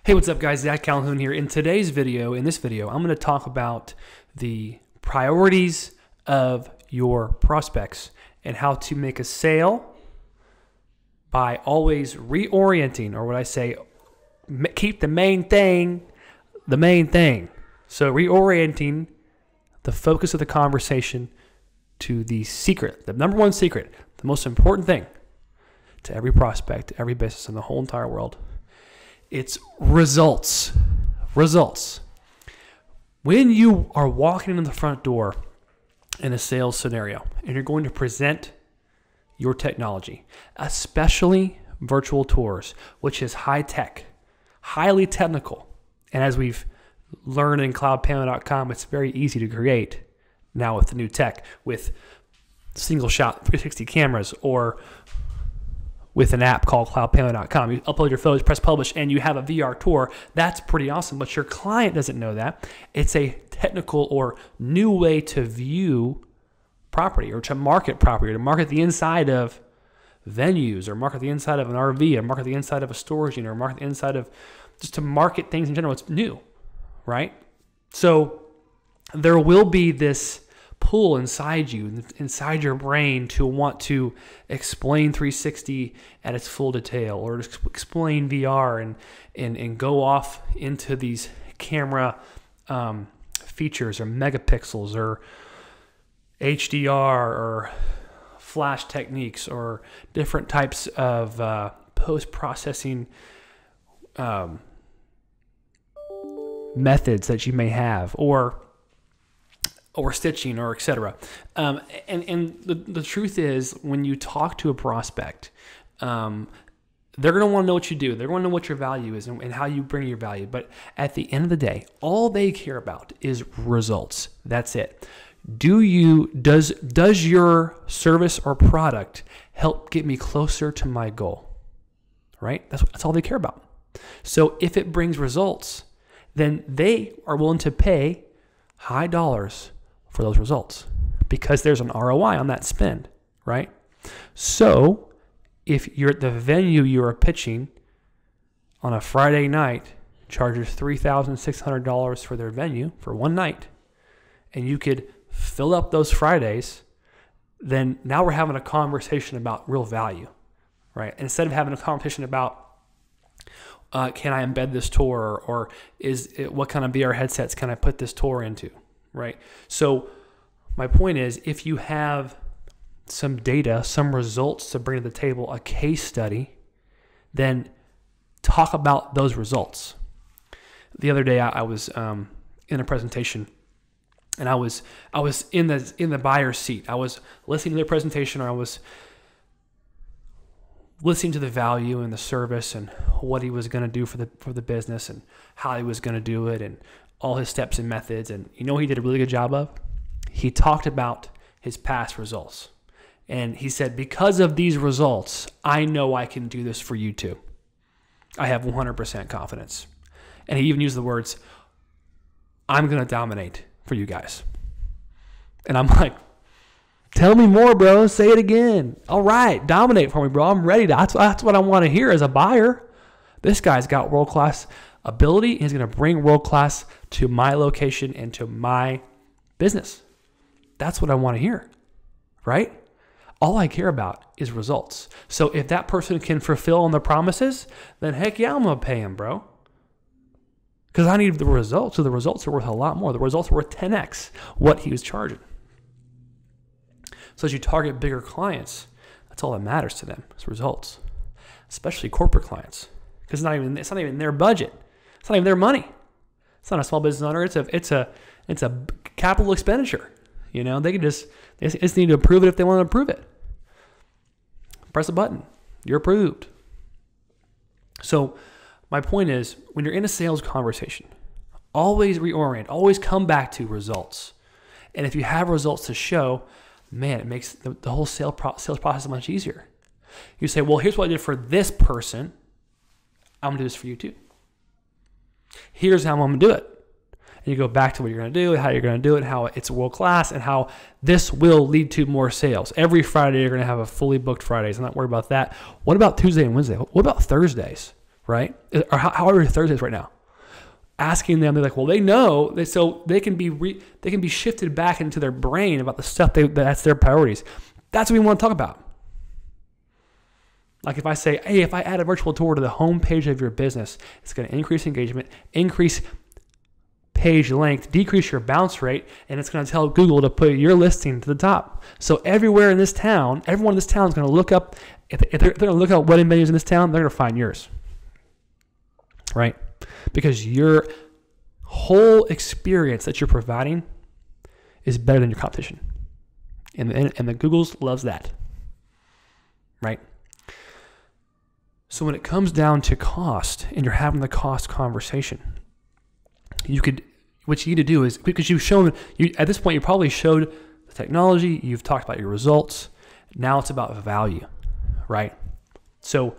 Hey, what's up guys? Zach Calhoun here. In this video, I'm going to talk about the priorities of your prospects and how to make a sale by always reorienting, or what I say, keep the main thing the main thing. So reorienting the focus of the conversation to the secret, the number one secret, the most important thing to every prospect, to every business in the whole entire world. It's results. Results. When you are walking in the front door in a sales scenario and you're going to present your technology, especially virtual tours, which is high tech, highly technical, and as we've learned in cloudpanel.com, it's very easy to create now with the new tech, with single shot 360 cameras, or with an app called cloudpanel.com. You upload your photos, press publish, and you have a VR tour. That's pretty awesome, but your client doesn't know that. It's a technical or new way to view property, or to market property, or to market the inside of venues, or market the inside of an RV, or market the inside of a storage unit, or market the inside of, just to market things in general. It's new, right? So there will be this pull inside you, inside your brain, to want to explain 360 at its full detail, or to explain VR and go off into these camera features, or megapixels, or HDR, or flash techniques, or different types of post-processing methods that you may have, or stitching, or etc. And the truth is, when you talk to a prospect, they're going to want to know what you do. They're going to know what your value is and how you bring your value. But at the end of the day, all they care about is results. That's it. Does your service or product help get me closer to my goal? Right? That's all they care about. So if it brings results, then they are willing to pay high dollars for those results, because there's an ROI on that spend, right? So if you're at the venue you are pitching on a Friday night, charges $3,600 for their venue for one night, and you could fill up those Fridays, then now we're having a conversation about real value, right? Instead of having a conversation about can I embed this tour, or what kind of VR headsets can I put this tour into? Right. So my point is, if you have some data, some results to bring to the table, a case study, then talk about those results. The other day I was in a presentation, and I was in the buyer's seat. I was listening to their presentation, or I was listening to the value and the service and what he was going to do for the business, and how he was going to do it, and all his steps and methods. And you know what he did a really good job of? He talked about his past results. And he said, because of these results, I know I can do this for you too. I have 100% confidence. And he even used the words, I'm going to dominate for you guys. And I'm like, tell me more, bro. Say it again. All right, dominate for me, bro. I'm ready. That's what I want to hear as a buyer. This guy's got world-class ability. He's going to bring world-class to my location and to my business. That's what I want to hear, right? All I care about is results. So if that person can fulfill on the promises, then heck yeah, I'm going to pay him, bro. Because I need the results. So the results are worth a lot more. The results are worth 10x what he was charging. So as you target bigger clients, that's all that matters to them, is results, especially corporate clients, because it's not even their budget. It's not even their money. It's not a small business owner. It's a capital expenditure. You know, they just need to approve it if they want to approve it. Press a button. You're approved. So my point is, when you're in a sales conversation, always reorient. Always come back to results. And if you have results to show, man, it makes the whole sales process much easier. You say, well, here's what I did for this person. I'm going to do this for you too. Here's how I'm going to do it. And you go back to what you're going to do, how you're going to do it, how it's world-class, and how this will lead to more sales. Every Friday, you're going to have a fully booked Fridays. I'm not worried about that. What about Tuesday and Wednesday? What about Thursdays? right? Or however your Thursdays right now. Asking them, they're like, well, they know, so they can be shifted back into their brain about the stuff that's their priorities. That's what we want to talk about. Like if I say, hey, if I add a virtual tour to the home page of your business, it's going to increase engagement, increase page length, decrease your bounce rate, and it's going to tell Google to put your listing to the top. So everywhere in this town, everyone in this town is going to look up, if they're going to look at wedding venues in this town, they're going to find yours, right? Because your whole experience that you're providing is better than your competition. And the Googles loves that, right? So when it comes down to cost and you're having the cost conversation, what you need to do is, because at this point, you probably showed the technology, you've talked about your results. Now it's about value, right? So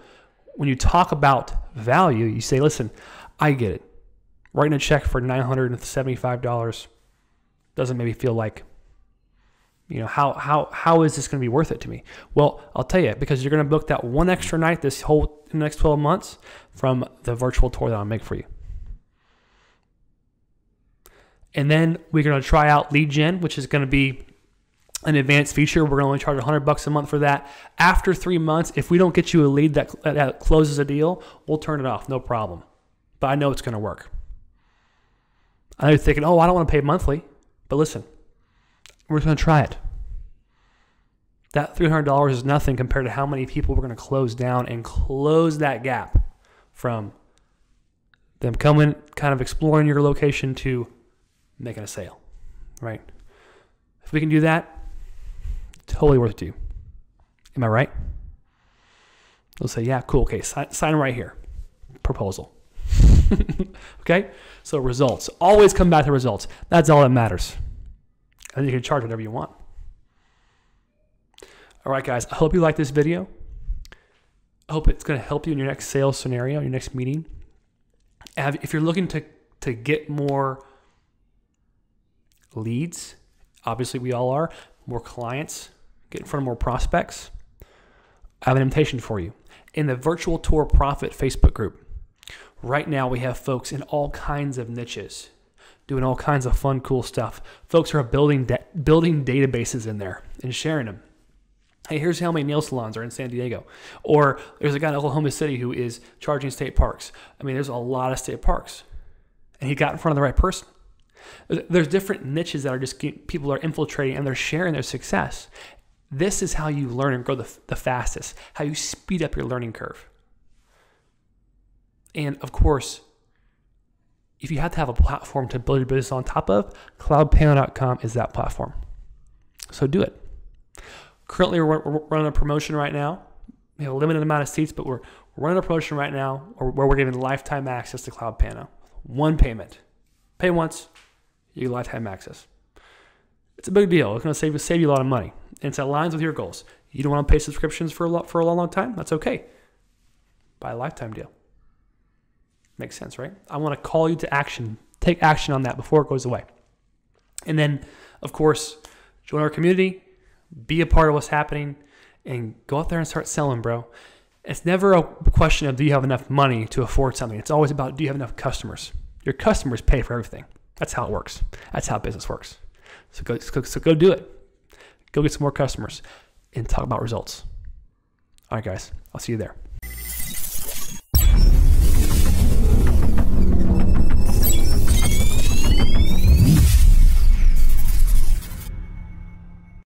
when you talk about value, you say, listen, I get it. Writing a check for $975 doesn't maybe feel like, how is this going to be worth it to me? Well, I'll tell you, because you're going to book that one extra night in the next 12 months from the virtual tour that I'll make for you. And then we're going to try out lead gen, which is going to be an advanced feature. We're going to only charge $100 a month for that. After 3 months, if we don't get you a lead that closes a deal, we'll turn it off, no problem. But I know it's going to work. I know you're thinking, oh, I don't want to pay monthly. But listen, we're just going to try it. That $300 is nothing compared to how many people we're going to close down and close that gap from them coming, kind of exploring your location to making a sale, right? If we can do that, totally worth it to you. Am I right? They'll say, yeah, cool. Okay, sign right here. Proposal. Okay? So results. Always come back to results. That's all that matters. And you can charge whatever you want. All right, guys. I hope you like this video. I hope it's going to help you in your next sales scenario, your next meeting. If you're looking to get more leads, obviously we all are, more clients, get in front of more prospects, I have an invitation for you. In the Virtual Tour Profit Facebook group, right now we have folks in all kinds of niches doing all kinds of fun, cool stuff. Folks are building databases in there and sharing them. Hey, here's how many nail salons are in San Diego. Or there's a guy in Oklahoma City who is charging state parks. I mean, there's a lot of state parks. And he got in front of the right person. There's different niches that are just people are infiltrating and they're sharing their success. This is how you learn and grow the fastest, how you speed up your learning curve. And of course, if you have to have a platform to build your business on top of, cloudpanel.com is that platform. So do it. Currently, we're running a promotion right now. We have a limited amount of seats, but we're running a promotion right now where we're giving lifetime access to CloudPano. One payment. Pay once, you get lifetime access. It's a big deal. It's going to save you a lot of money. And it aligns with your goals. You don't want to pay subscriptions for a long time? That's okay. Buy a lifetime deal. Makes sense, right? I want to call you to action. Take action on that before it goes away. And then, of course, join our community. Be a part of what's happening and go out there and start selling, bro. It's never a question of do you have enough money to afford something. It's always about do you have enough customers. Your customers pay for everything. That's how it works. That's how business works. So go do it. Go get some more customers and talk about results. All right, guys. I'll see you there.